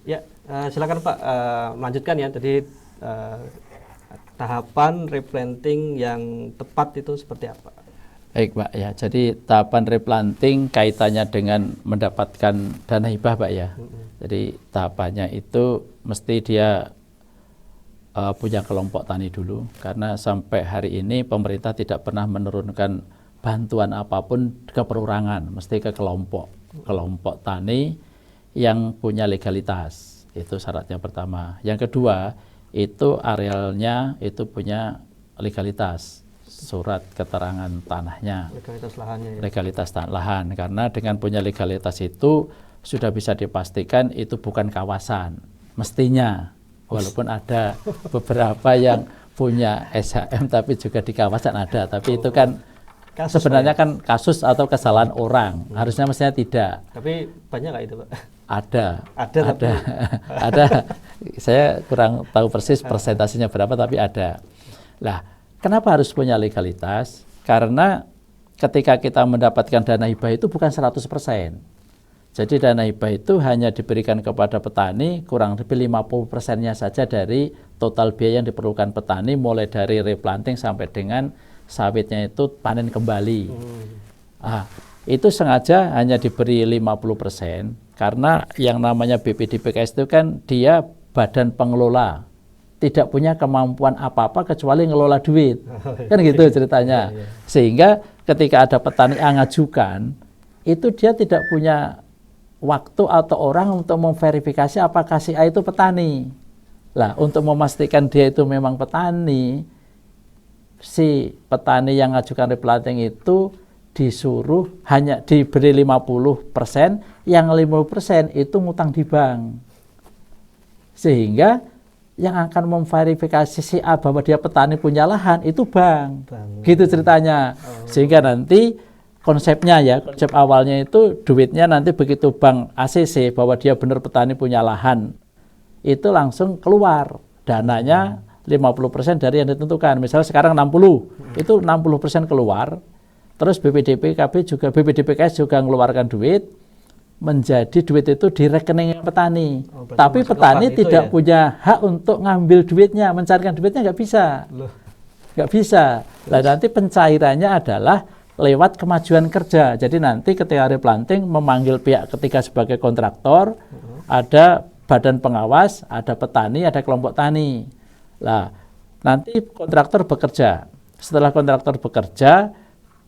Ya, silakan Pak, melanjutkan ya. Jadi tahapan replanting yang tepat itu seperti apa? Baik Pak ya, jadi tahapan replanting kaitannya dengan mendapatkan dana hibah Pak ya. Jadi tahapannya itu mesti dia punya kelompok tani dulu, karena sampai hari ini pemerintah tidak pernah menurunkan bantuan apapun ke perorangan, mesti ke kelompok tani yang punya legalitas. Itu syaratnya pertama. Yang kedua, itu arealnya itu punya legalitas, surat keterangan tanahnya, Legalitas lahannya ya. legalitas lahan, karena dengan punya legalitas itu sudah bisa dipastikan itu bukan kawasan mestinya, walaupun ada beberapa yang punya SHM tapi juga di kawasan ada, tapi itu kan Kasus, sebenarnya Pak, kan kasus atau kesalahan orang, harusnya mestinya tidak. tapi banyak nggak itu Pak? Ada, ada. Saya kurang tahu persis persentasenya berapa, tapi ada. Lah, kenapa harus punya legalitas? Karena ketika kita mendapatkan dana hibah itu bukan 100%. Jadi dana hibah itu hanya diberikan kepada petani kurang lebih 50%-nya saja dari total biaya yang diperlukan petani, mulai dari replanting sampai dengan sawitnya itu panen kembali. Itu sengaja hanya diberi 50%, karena yang namanya BPDPKS itu kan dia badan pengelola, tidak punya kemampuan apa-apa kecuali ngelola duit. Kan gitu ceritanya. Sehingga ketika ada petani yang ngajukan, itu dia tidak punya waktu atau orang untuk memverifikasi apakah si A itu petani. Lah, untuk memastikan dia itu memang petani, si petani yang ngajukan replanting itu disuruh hanya diberi 50%, yang 50% itu ngutang di bank. Sehingga yang akan memverifikasi si A bahwa dia petani punya lahan itu bank. Gitu ceritanya. Sehingga nanti konsepnya ya, konsep awalnya itu duitnya nanti begitu bank ACC bahwa dia benar petani punya lahan, itu langsung keluar dananya 50% dari yang ditentukan. Misalnya sekarang 60, itu 60% keluar. Terus BPDPKS juga mengeluarkan duit, menjadi duit itu di rekening petani. Tapi petani tidak punya hak untuk ngambil duitnya, mencarikan duitnya nggak bisa. Nggak bisa. Nah, nanti pencairannya adalah lewat kemajuan kerja. Jadi nanti ketika replanting memanggil pihak ketiga sebagai kontraktor, ada badan pengawas, ada petani, ada kelompok tani. Nah, nanti kontraktor bekerja. Setelah kontraktor bekerja,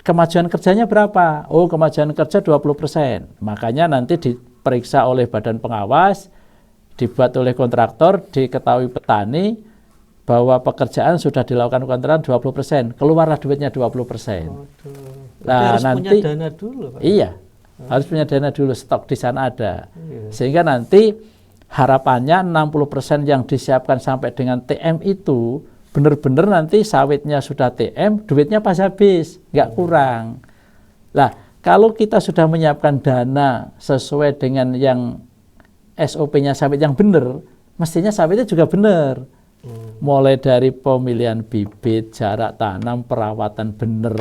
kemajuan kerjanya berapa? Oh, kemajuan kerja 20%. Makanya nanti diperiksa oleh badan pengawas, dibuat oleh kontraktor, diketahui petani bahwa pekerjaan sudah dilakukan kontraktor 20%. Keluarlah duitnya 20%. Nah, harus nanti punya dana dulu, Pak. Iya. Harus punya dana dulu, stok di sana ada. Sehingga nanti harapannya 60% yang disiapkan sampai dengan TM itu benar-benar nanti sawitnya sudah TM, duitnya pas habis, nggak kurang. Lah, kalau kita sudah menyiapkan dana sesuai dengan yang SOP-nya sawit yang benar, mestinya sawitnya juga benar. Mulai dari pemilihan bibit, jarak tanam, perawatan benar.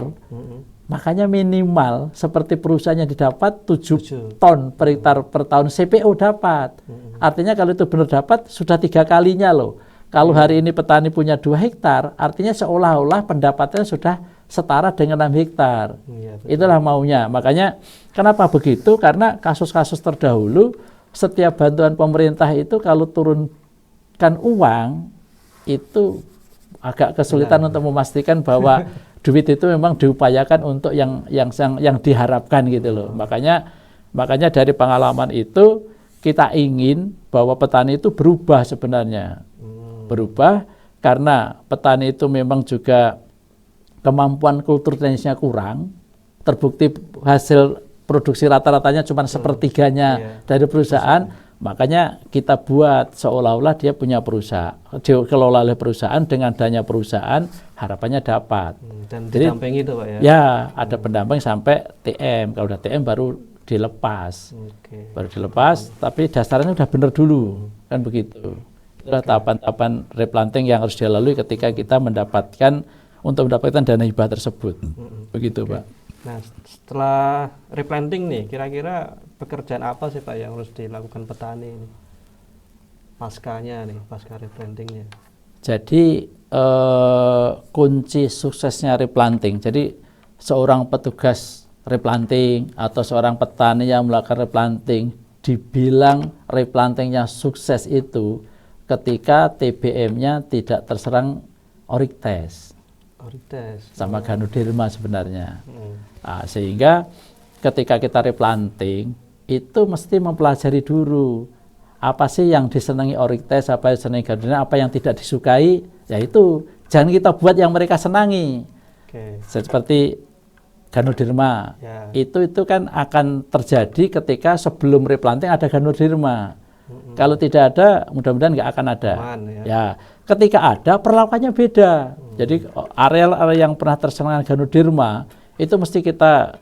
Makanya minimal seperti perusahaan yang didapat 7 ton per hektar per tahun CPO dapat. Artinya kalau itu benar dapat, sudah 3 kalinya loh. Kalau hari ini petani punya 2 hektar, artinya seolah-olah pendapatannya sudah setara dengan 6 hektar. Itulah maunya. Makanya kenapa begitu? Karena kasus-kasus terdahulu, setiap bantuan pemerintah itu kalau turunkan uang, itu agak kesulitan untuk memastikan bahwa duit itu memang diupayakan untuk yang diharapkan gitu loh. Makanya dari pengalaman itu, kita ingin bahwa petani itu berubah sebenarnya. Berubah karena petani itu memang juga kemampuan kultur tenisnya kurang, terbukti hasil produksi rata-ratanya cuma sepertiganya dari perusahaan, makanya kita buat seolah-olah dia punya perusahaan, dikelola oleh perusahaan dengan dana perusahaan, harapannya dapat. Dan didampingi itu Pak ya? Ya, ada pendamping sampai TM, kalau udah TM baru dilepas. Baru dilepas, tapi dasarnya udah benar dulu, kan begitu. Itulah tahapan-tahapan replanting yang harus dilalui ketika kita mendapatkan dana hibah tersebut. Begitu Pak. Nah, setelah replanting nih, kira-kira pekerjaan apa sih Pak yang harus dilakukan petani ini? paskanya nih, pasca replantingnya? Jadi kunci suksesnya replanting. Jadi seorang petugas replanting atau seorang petani yang melakukan replanting dibilang replantingnya sukses itu ketika TBM-nya tidak terserang Oryctes sama Ganoderma sebenarnya. Nah, sehingga ketika kita replanting itu mesti mempelajari dulu apa sih yang disenangi Oryctes, apa yang disenangi Ganoderma, apa yang tidak disukai, yaitu jangan kita buat yang mereka senangi. Seperti Ganoderma, itu kan akan terjadi ketika sebelum replanting ada Ganoderma. Kalau tidak ada, mudah-mudahan nggak akan ada. Ya, ketika ada perlakuannya beda. Jadi area yang pernah terserang Ganoderma itu mesti kita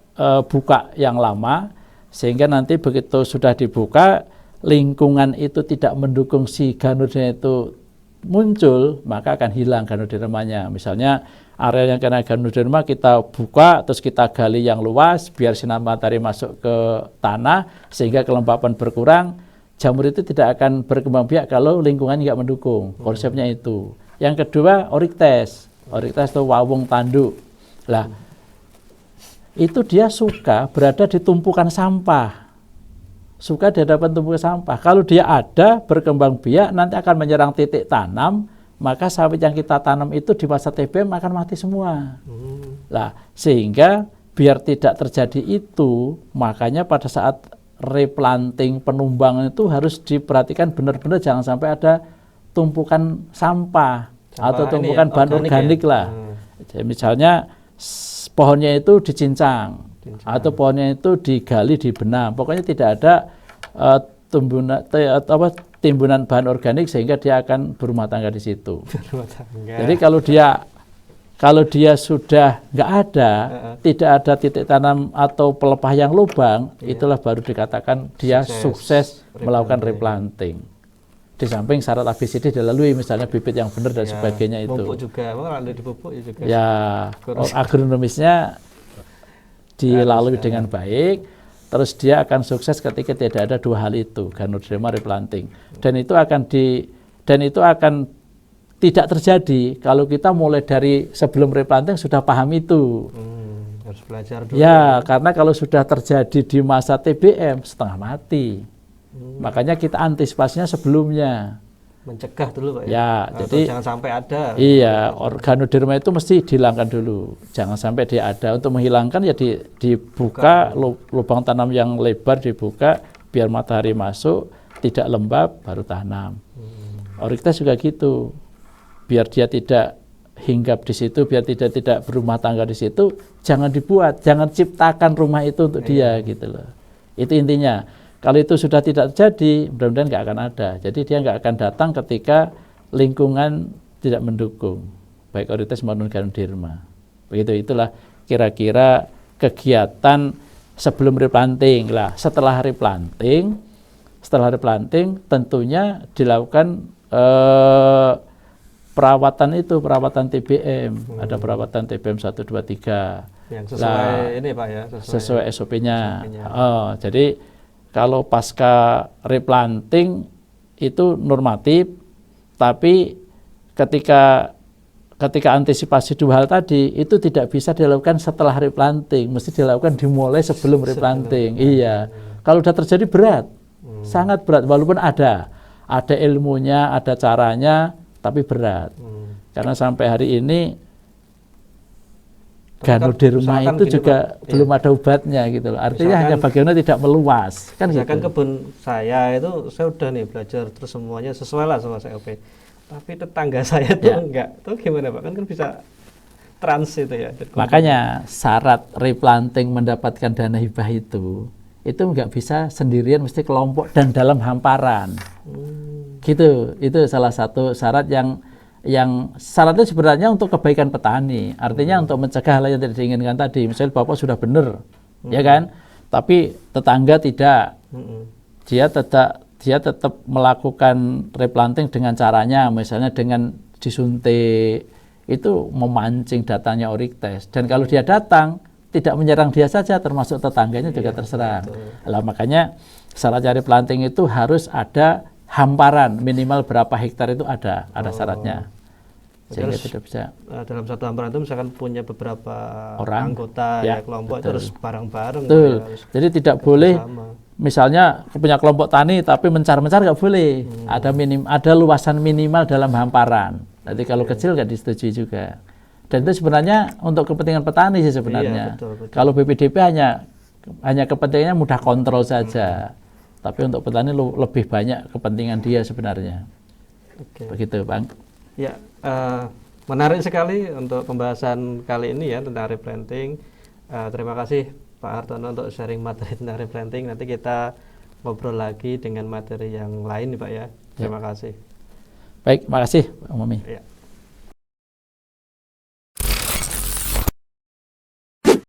buka yang lama, sehingga nanti begitu sudah dibuka, lingkungan itu tidak mendukung si Ganoderma itu muncul, maka akan hilang Ganodermanya. Misalnya area yang kena Ganoderma kita buka, terus kita gali yang luas biar sinar matahari masuk ke tanah sehingga kelembapan berkurang. Jamur itu tidak akan berkembang biak kalau lingkungan nggak mendukung. Konsepnya itu. Yang kedua Oryctes. Oryctes itu wawung tanduk. Lah, itu dia suka berada di tumpukan sampah. Suka di hadapan tumpukan sampah. Kalau dia ada berkembang biak nanti akan menyerang titik tanam, maka sawit yang kita tanam itu di masa TBM akan mati semua. Lah, sehingga biar tidak terjadi itu, makanya pada saat replanting penumbangan itu harus diperhatikan benar-benar jangan sampai ada tumpukan sampah atau tumpukan bahan organik lah. Jadi misalnya pohonnya itu dicincang atau pohonnya itu digali, dibenam. Pokoknya tidak ada timbunan bahan organik sehingga dia akan berumah tangga di situ. Jadi kalau dia sudah nggak ada, tidak ada titik tanam atau pelepah yang lubang, itulah baru dikatakan dia sukses melakukan replanting. Di samping syarat ABCD dilalui, misalnya bibit yang benar dan sebagainya itu. Pupuk juga, ada di pupuk juga. Ya, agronomisnya dilalui dengan baik, terus dia akan sukses ketika tidak ada dua hal itu, Ganoderma replanting. Dan itu akan tidak terjadi kalau kita mulai dari sebelum replanting sudah paham itu. Harus belajar dulu. Ya, karena kalau sudah terjadi di masa TBM setengah mati. Makanya kita antisipasinya sebelumnya. Mencegah dulu Pak ya. Ya, jadi jangan sampai ada. Iya, Ganoderma itu mesti dihilangkan dulu. Jangan sampai dia ada. Untuk menghilangkan ya dibuka lubang tanam yang lebar dibuka biar matahari masuk, tidak lembab baru tanam. Oryctes juga gitu. Biar dia tidak hinggap di situ, biar tidak berumah tangga di situ, jangan dibuat, jangan ciptakan rumah itu untuk dia gitu loh. Itu intinya. Kalau itu sudah tidak terjadi, mudah-mudahan nggak akan ada. Jadi dia nggak akan datang ketika lingkungan tidak mendukung, baik Oryctes maupun Ganoderma. Begitu, itulah kira-kira kegiatan sebelum replanting. Lah, setelah replanting tentunya dilakukan perawatan TBM. Ada perawatan TBM 1, 2, 3. Yang sesuai ini Pak ya, sesuai SOP-nya. Jadi kalau pasca replanting itu normatif, tapi ketika antisipasi dua hal tadi itu tidak bisa dilakukan setelah replanting, mesti dilakukan dimulai sebelum replanting. Iya. Kalau sudah terjadi berat, sangat berat, walaupun ada ilmunya, ada caranya, tapi berat. Karena sampai hari ini Ganoderma itu juga Pak, belum ada obatnya gitu loh. Artinya hanya bagaimana tidak meluas. Kan gitu. Kebun saya itu saya udah nih belajar terus semuanya sesuai lah sama SOP. Tapi tetangga saya tuh enggak. Tuh gimana Pak? Kan bisa trans itu ya. Makanya syarat replanting mendapatkan dana hibah itu enggak bisa sendirian, mesti kelompok dan dalam hamparan. Gitu. Itu salah satu syarat yang syaratnya sebenarnya untuk kebaikan petani, artinya untuk mencegah hal yang tidak diinginkan tadi. Misalnya Bapak sudah benar, ya kan, tapi tetangga tidak, dia tetap melakukan replanting dengan caranya, misalnya dengan disuntik, itu memancing datanya Oryctes. Dan kalau dia datang tidak menyerang dia saja, termasuk tetangganya juga terserang. Lah makanya syarat replanting itu harus ada hamparan minimal berapa hektar itu ada syaratnya. Sehingga Terus, tidak bisa dalam satu hamparan itu misalkan punya beberapa orang, anggota ya, kelompok itu betul. harus bareng-bareng. Betul. Ya, harus Jadi tidak boleh bersama. misalnya punya kelompok tani tapi mencar-mencar nggak boleh. Ada luasan minimal dalam hamparan. Nanti kalau kecil nggak disetujui juga. Dan itu sebenarnya untuk kepentingan petani sih sebenarnya. Iya, betul. Kalau BPDP hanya kepentingannya mudah kontrol saja. Tapi untuk petani lebih banyak kepentingan dia sebenarnya. Oke. Begitu, Bang. Ya, menarik sekali untuk pembahasan kali ini ya tentang replanting. Terima kasih Pak Hartono untuk sharing materi tentang replanting. Nanti kita ngobrol lagi dengan materi yang lain nih Pak ya. Terima kasih. Baik, makasih Pak Mami. Ya.